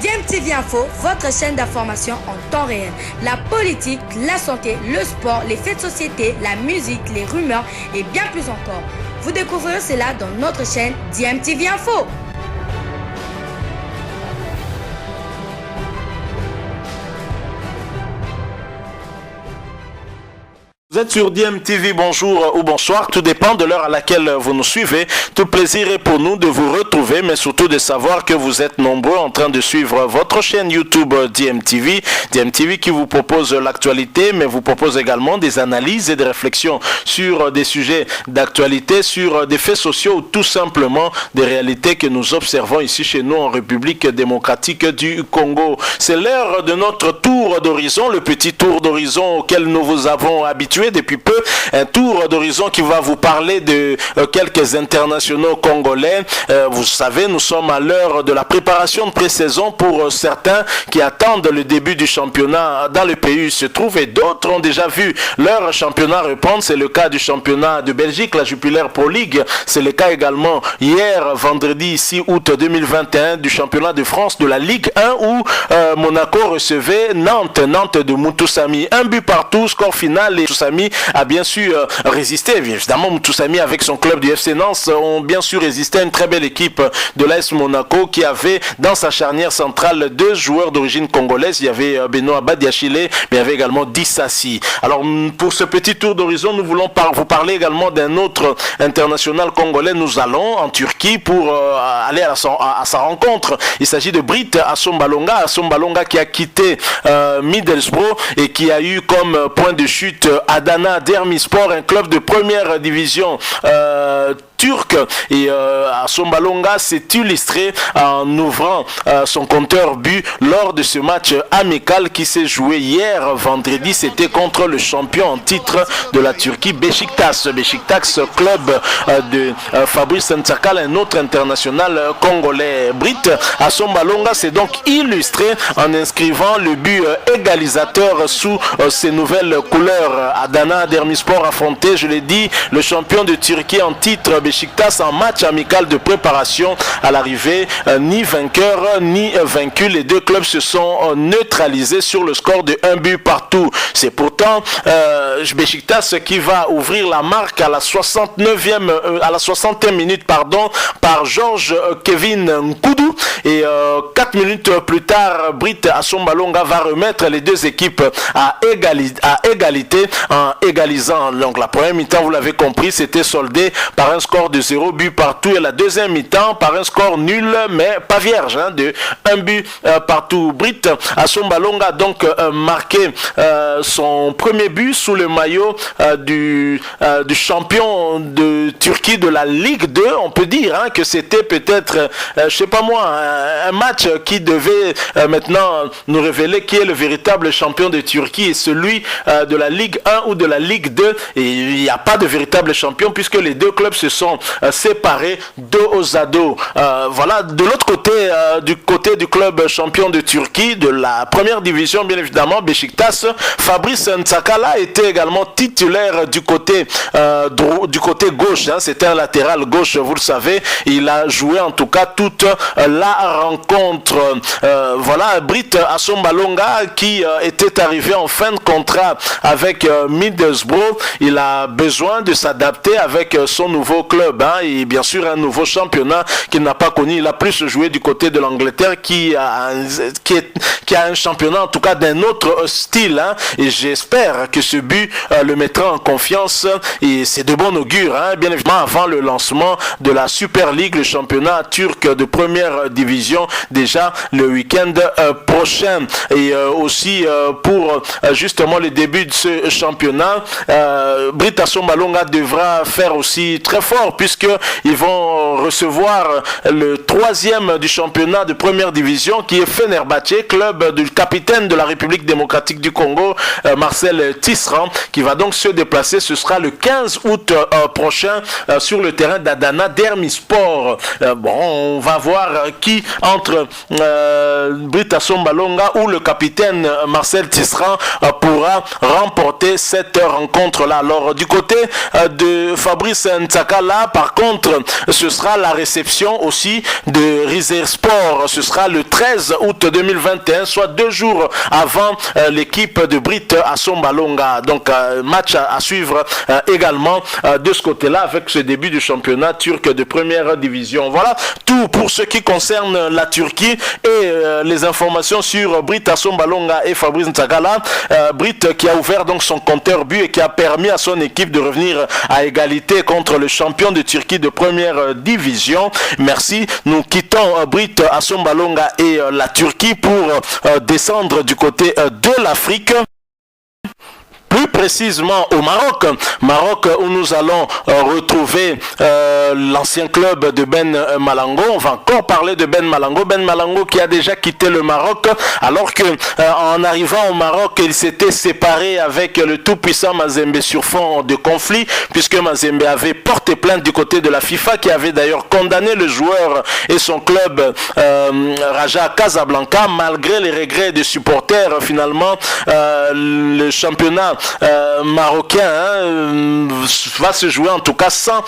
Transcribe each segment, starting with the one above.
DMTV Info, votre chaîne d'information en temps réel. La politique, la santé, le sport, les faits de société, la musique, les rumeurs et bien plus encore. Vous découvrirez cela dans notre chaîne DMTV Info. Vous êtes sur DMTV, bonjour ou bonsoir, tout dépend de l'heure à laquelle vous nous suivez. Tout plaisir est pour nous de vous retrouver, mais surtout de savoir que vous êtes nombreux en train de suivre votre chaîne YouTube DMTV. DMTV qui vous propose l'actualité, mais vous propose également des analyses et des réflexions sur des sujets d'actualité, sur des faits sociaux ou tout simplement des réalités que nous observons ici chez nous en République démocratique du Congo. C'est l'heure de notre tour d'horizon, le petit tour d'horizon auquel nous vous avons habitué depuis peu, un tour d'horizon qui va vous parler de quelques internationaux congolais. Vous savez, nous sommes à l'heure de la préparation de pré-saison pour certains qui attendent le début du championnat dans le pays où ils se trouvent et d'autres ont déjà vu leur championnat reprendre. C'est le cas du championnat de Belgique, la Jupiler Pro League. C'est le cas également hier, vendredi 6 août 2021, du championnat de France de la Ligue 1 où Monaco recevait Nantes de Moutoussamy. Un but partout, score final, et Moutoussamy a bien su résister. Évidemment, Moutoussamy avec son club du FC Nantes ont bien su résister à une très belle équipe de l'AS Monaco qui avait dans sa charnière centrale deux joueurs d'origine congolaise. Il y avait Benoît Badiachile, mais il y avait également Dissassi. Alors pour ce petit tour d'horizon, nous voulons vous parler également d'un autre international congolais. Nous allons en Turquie pour aller à sa rencontre. Il s'agit de Britt Assombalonga qui a quitté Middlesbrough et qui a eu comme point de chute Adana Demirspor, un club de première division turc, et Assombalonga s'est illustré en ouvrant son compteur but lors de ce match amical qui s'est joué hier vendredi. C'était contre le champion en titre de la Turquie, Beşiktaş, club de Fabrice Nsakala, un autre international congolais. Britt Assombalonga s'est donc illustré en inscrivant le but égalisateur sous ses nouvelles couleurs. Adana Demirspor affrontait, je l'ai dit, le champion de Turquie en titre, Beşiktaş, en match amical de préparation. À l'arrivée, ni vainqueur ni vaincu, les deux clubs se sont neutralisés sur le score de 1 but partout. C'est pourtant Beşiktaş qui va ouvrir la marque à la 60e minute par Georges Kevin Nkoudou, et 4 minutes plus tard, Britt Assombalonga va remettre les deux équipes à égalité en égalisant. Donc la première mi-temps, vous l'avez compris, c'était soldé par un score de 0 but partout, et la deuxième mi-temps par un score nul mais pas vierge, de 1 but partout. Britt Assombalonga a donc marqué son premier but sous le maillot du champion de Turquie de la Ligue 2. On peut dire que c'était peut-être, je sais pas moi, un match qui devait maintenant nous révéler qui est le véritable champion de Turquie et celui de la Ligue 1 ou de la Ligue 2. Et il n'y a pas de véritable champion puisque les deux clubs se sont séparés dos aux ados. Voilà, de l'autre côté, du côté du club champion de Turquie de la première division, bien évidemment, Beşiktaş, Fabrice Nsakala était également titulaire du côté gauche. C'était un latéral gauche, vous le savez. Il a joué en tout cas toute la rencontre. Voilà, Britt Assombalonga qui était arrivé en fin de contrat avec Middlesbrough. Il a besoin de s'adapter avec son nouveau club, et bien sûr un nouveau championnat qu'il n'a pas connu. Il a plus joué du côté de l'Angleterre qui a un championnat en tout cas d'un autre style, et j'espère que ce but le mettra en confiance, et c'est de bon augure, bien évidemment, avant le lancement de la Super League, le championnat turc de première division, déjà le week-end prochain. Et aussi pour justement le début de ce championnat, Britt Assombalonga devra faire aussi très fort puisqu'ils vont recevoir le troisième du championnat de première division qui est Fenerbahçe, club du capitaine de la République démocratique du Congo, Marcel Tisserand, qui va donc se déplacer. Ce sera le 15 août prochain sur le terrain d'Adana Demirspor. On va voir qui entre Britt Assombalonga ou le capitaine Marcel Tisserand pourra remporter cette rencontre-là. Alors du côté de Fabrice Nsakala, là, par contre, ce sera la réception aussi de Rizersport. Ce sera le 13 août 2021, soit 2 jours avant l'équipe de Brit Assombalonga. Donc, match à suivre également de ce côté-là avec ce début du championnat turc de première division. Voilà tout pour ce qui concerne la Turquie et les informations sur Brit Assombalonga et Fabrice Ntsagala. Brit qui a ouvert donc son compteur but et qui a permis à son équipe de revenir à égalité contre le champion de Turquie de première division. Merci. Nous quittons Brit Assombalonga et la Turquie pour descendre du côté de l'Afrique. Plus précisément au Maroc. Maroc où nous allons retrouver l'ancien club de Ben Malango. On va encore parler de Ben Malango. Ben Malango qui a déjà quitté le Maroc alors que en arrivant au Maroc, il s'était séparé avec le tout-puissant Mazembe sur fond de conflit puisque Mazembe avait porté plainte du côté de la FIFA qui avait d'ailleurs condamné le joueur et son club Raja Casablanca malgré les regrets des supporters. Finalement, le championnat marocain va se jouer en tout cas sans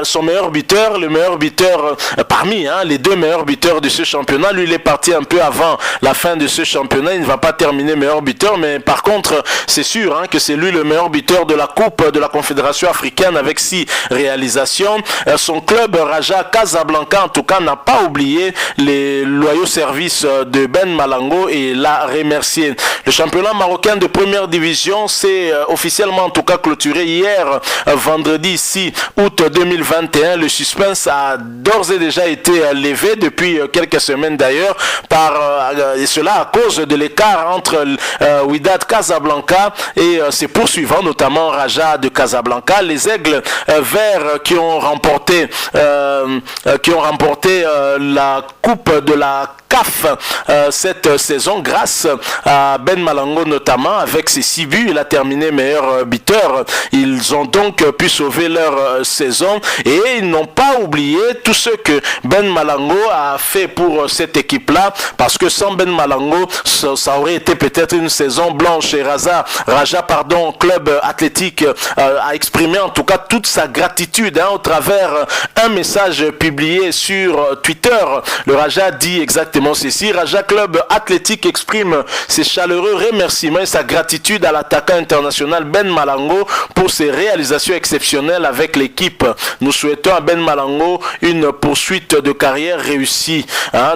son meilleur buteur, le meilleur buteur parmi les 2 meilleurs buteurs de ce championnat. Lui il est parti un peu avant la fin de ce championnat, il ne va pas terminer meilleur buteur, mais par contre c'est sûr que c'est lui le meilleur buteur de la Coupe de la Confédération africaine avec 6 réalisations. Son club Raja Casablanca en tout cas n'a pas oublié les loyaux services de Ben Malango et l'a remercié. Le championnat marocain de première division c'est officiellement en tout cas clôturé hier vendredi 6 août 2021. Le suspense a d'ores et déjà été levé depuis quelques semaines d'ailleurs et cela à cause de l'écart entre Wydad Casablanca et ses poursuivants, notamment Raja de Casablanca. Les Aigles verts qui ont remporté la coupe de la CAF cette saison grâce à Ben Malango notamment avec ses 6 buts. Il a terminé meilleur buteur. Ils ont donc pu sauver leur saison et ils n'ont pas oublié tout ce que Ben Malango a fait pour cette équipe-là parce que sans Ben Malango, ça aurait été peut-être une saison blanche. Et Raja, club athlétique, a exprimé en tout cas toute sa gratitude au travers un message publié sur Twitter. Le Raja dit exactement ceci. Raja Club Athlétique exprime ses chaleureux remerciements et sa gratitude à l'attaquant international Ben Malango pour ses réalisations exceptionnelles avec l'équipe. Nous souhaitons à Ben Malango une poursuite de carrière réussie.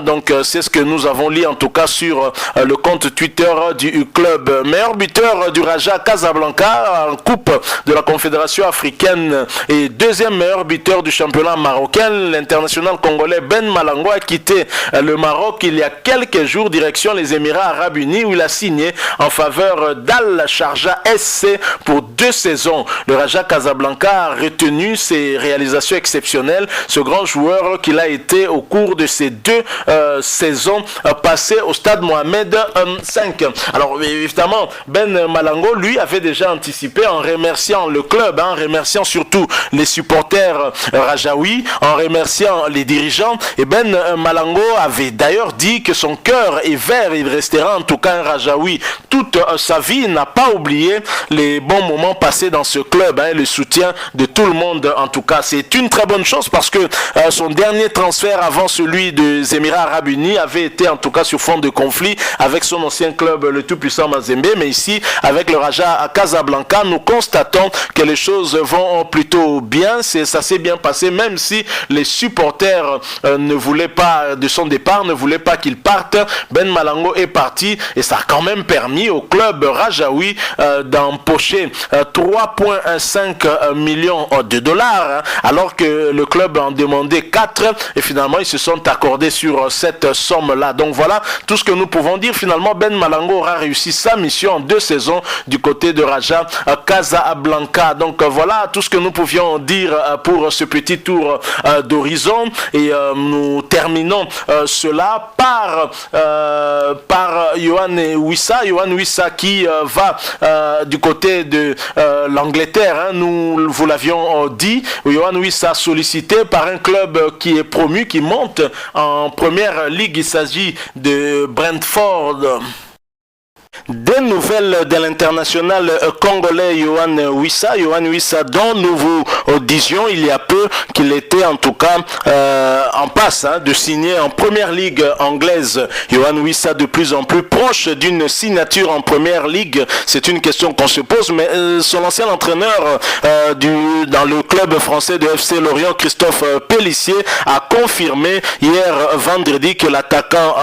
Donc c'est ce que nous avons lu en tout cas sur le compte Twitter du club. Meilleur buteur du Raja Casablanca en Coupe de la Confédération africaine et deuxième meilleur buteur du championnat marocain. L'international congolais Ben Malango a quitté le Maroc il y a quelques jours direction les Émirats Arabes Unis où il a signé en faveur d'Al Sharjah SC pour 2 saisons. Le Raja Casablanca a retenu ses réalisations exceptionnelles. Ce grand joueur qu'il a été au cours de ces 2 saisons passées au stade Mohamed V. Alors évidemment, Ben Malango lui avait déjà anticipé en remerciant le club, en remerciant surtout les supporters rajaouis, en remerciant les dirigeants. Et Ben Malango avait d'ailleurs dit que son cœur est vert, il restera en tout cas un Rajaoui toute sa vie. Il n'a pas oublié les bons moments passés dans ce club, le soutien de tout le monde en tout cas. C'est une très bonne chose parce que son dernier transfert avant celui des Émirats Arabes Unis avait été en tout cas sur fond de conflit avec son ancien club, le tout-puissant Mazembe. Mais ici, avec le Raja à Casablanca, nous constatons que les choses vont plutôt bien. Ça s'est bien passé, même si les supporters ne voulaient pas de son départ, ne voulaient pas qu'il parte. Ben Malango est parti et ça a quand même permis au club rajaoui d'empocher 3,5 millions de dollars, alors que le club en demandait 4 et finalement ils se sont accordés sur cette somme-là. Donc voilà tout ce que nous pouvons dire. Finalement, Ben Malango aura réussi sa mission en 2 saisons du côté de Raja Casablanca. Donc voilà tout ce que nous pouvions dire pour ce petit tour d'horizon et nous terminons cela par Yohan Wissa qui va du côté de l'Angleterre. Nous vous l'avions dit, Yohan Wissa sollicité par un club qui est promu, qui monte en première ligue. Il s'agit de Brentford. Des nouvelles de l'international congolais Yohan Wissa. Yohan Wissa, dont nous vous disions il y a peu qu'il était en tout cas en passe de signer en première ligue anglaise. Yohan Wissa de plus en plus proche d'une signature en première ligue. C'est une question qu'on se pose, mais son ancien entraîneur dans le club français de FC Lorient, Christophe Pélissier, a confirmé hier vendredi que l'attaquant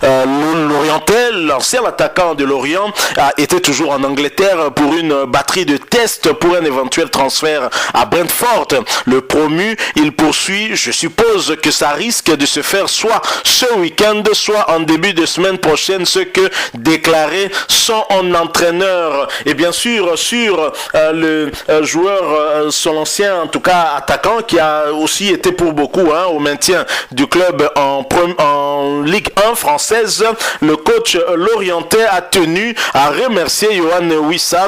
lorientais, l'ancien attaquant de Lorient, était toujours en Angleterre pour une batterie de tests pour un éventuel transfert à Brentford. Le promu, il poursuit, je suppose que ça risque de se faire soit ce week-end, soit en début de semaine prochaine, ce que déclarait son entraîneur. Et bien sûr, sur le joueur, son ancien en tout cas attaquant, qui a aussi été pour beaucoup au maintien du club en Ligue 1 française, le coach lorientais a tenu à remercier Yohan Wissa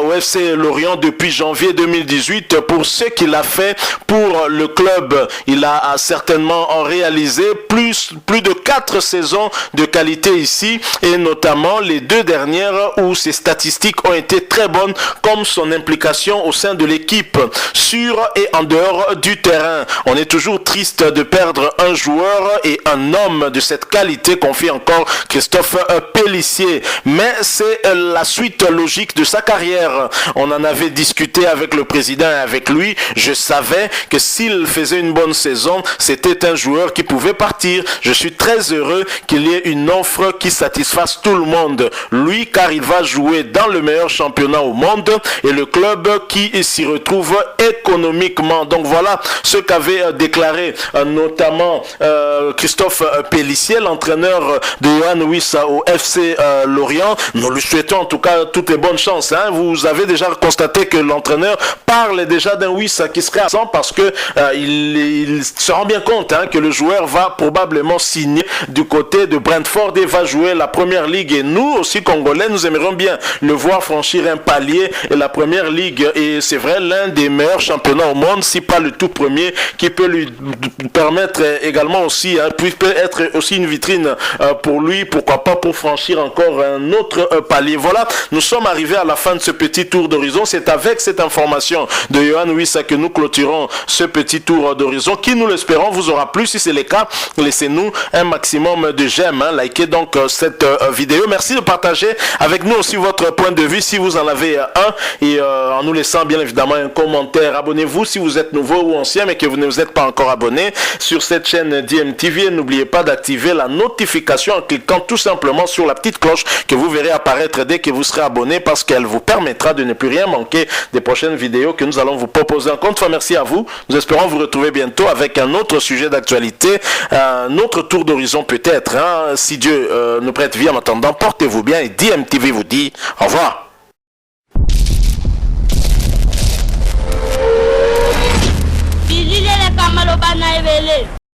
au FC Lorient depuis janvier 2018 pour ce qu'il a fait pour le club. Il a certainement réalisé plus de 4 saisons de qualité ici, et notamment les 2 dernières où ses statistiques ont été très bonnes, comme son implication au sein de l'équipe sur et en dehors du terrain. On est toujours triste de perdre un joueur et un homme de cette qualité, confie encore Christophe Pélissier, mais c'est la suite logique de sa carrière. On en avait discuté avec le président et avec lui. Je savais que s'il faisait une bonne saison, c'était un joueur qui pouvait partir. Je suis très heureux qu'il y ait une offre qui satisfasse tout le monde. Lui, car il va jouer dans le meilleur championnat au monde, et le club qui s'y retrouve économiquement. Donc voilà ce qu'avait déclaré notamment Christophe Pélissier, l'entraîneur de Yohan Wissa au FC Lorient. Nous lui souhaitons en tout cas toutes les bonnes chances. Vous avez déjà constaté que l'entraîneur parle déjà d'un Wissa qui serait absent parce que il se rend bien compte que le joueur va probablement signer du côté de Brentford et va jouer la première ligue. Et nous aussi, Congolais, nous aimerions bien le voir franchir un palier et la première ligue. Et c'est vrai, l'un des meilleurs championnats au monde, si pas le tout premier, qui peut lui permettre également aussi, peut être aussi une vitrine pour lui, pourquoi pas pour franchir encore un autre palier. Voilà, nous sommes arrivés à la fin de ce petit tour d'horizon. C'est avec cette information de Yohan Wissa que nous clôturons ce petit tour d'horizon qui, nous l'espérons, vous aura plu. Si c'est le cas, laissez-nous un maximum de j'aime, likez donc cette vidéo. Merci de partager avec nous aussi votre point de vue si vous en avez un, et en nous laissant bien évidemment un commentaire. Abonnez-vous si vous êtes nouveau ou ancien mais que vous ne vous êtes pas encore abonné sur cette chaîne DMTV. N'oubliez pas d'activer la notification en cliquant tout simplement sur la petite cloche que vous verrez apparaître dès que vous serez abonné, parce qu'elle vous permettra de ne plus rien manquer des prochaines vidéos que nous allons vous proposer. Encore une fois, merci à vous. Nous espérons vous retrouver bientôt avec un autre sujet d'actualité, un autre tour d'horizon peut-être, si Dieu nous prête vie. En attendant, portez-vous bien et DMTV vous dit au revoir. Bilile le kamalo bana ebele.